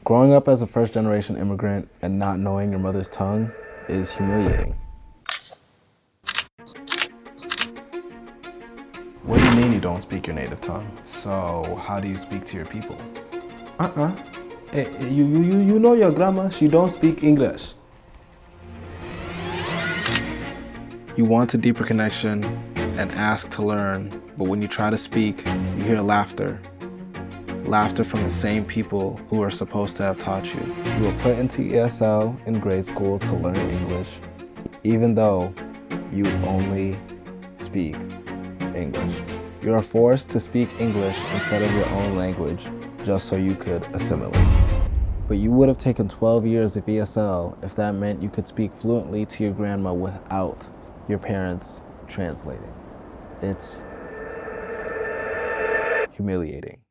Growing up as a first-generation immigrant and not knowing your mother's tongue is humiliating. What do you mean you don't speak your native tongue? So how do you speak to your people? You know your grandma, she don't speak English. You want a deeper connection and ask to learn, but when you try to speak, you hear laughter. Laughter from the same people who are supposed to have taught you. You were put into ESL in grade school to learn English, even though you only speak English. You are forced to speak English instead of your own language just so you could assimilate. But you would have taken 12 years of ESL if that meant you could speak fluently to your grandma without your parents translating. It's humiliating.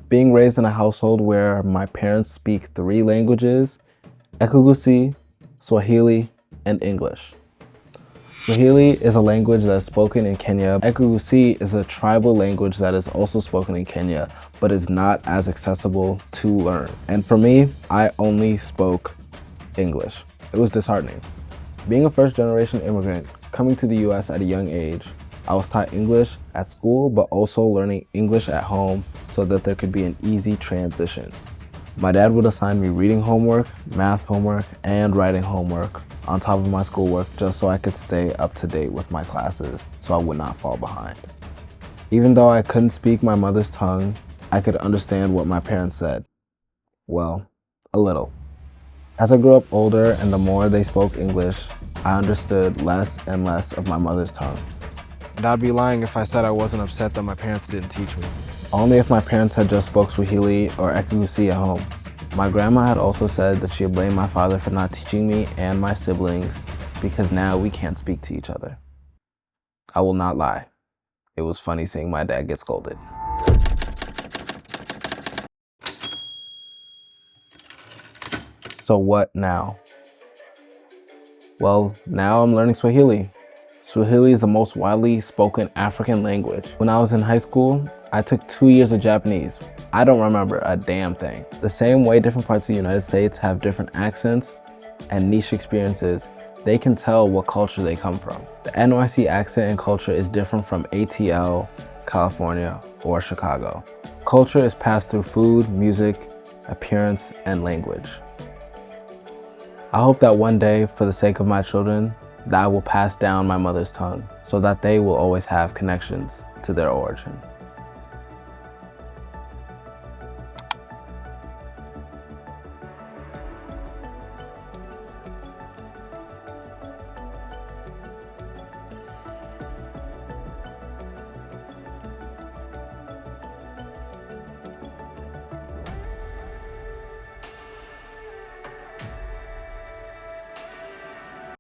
Being raised in a household where my parents speak 3 languages, Ekegusi, Swahili, and English. Swahili is a language that is spoken in Kenya. Ekegusi is a tribal language that is also spoken in Kenya, but is not as accessible to learn. And for me, I only spoke English. It was disheartening. Being a first-generation immigrant, coming to the US at a young age, I was taught English at school, but also learning English at home so that there could be an easy transition. My dad would assign me reading homework, math homework, and writing homework on top of my schoolwork just so I could stay up to date with my classes so I would not fall behind. Even though I couldn't speak my mother's tongue, I could understand what my parents said. Well, a little. As I grew up older and the more they spoke English, I understood less and less of my mother's tongue. And I'd be lying if I said I wasn't upset that my parents didn't teach me. Only if my parents had just spoke Swahili or Ekegusi at home. My grandma had also said that she had blamed my father for not teaching me and my siblings because now we can't speak to each other. I will not lie. It was funny seeing my dad get scolded. So what now? Well, now I'm learning Swahili. Swahili is the most widely spoken African language. When I was in high school, I took 2 years of Japanese. I don't remember a damn thing. The same way different parts of the United States have different accents and niche experiences, they can tell what culture they come from. The NYC accent and culture is different from ATL, California, or Chicago. Culture is passed through food, music, appearance, and language. I hope that one day, for the sake of my children, that I will pass down my mother's tongue so that they will always have connections to their origin.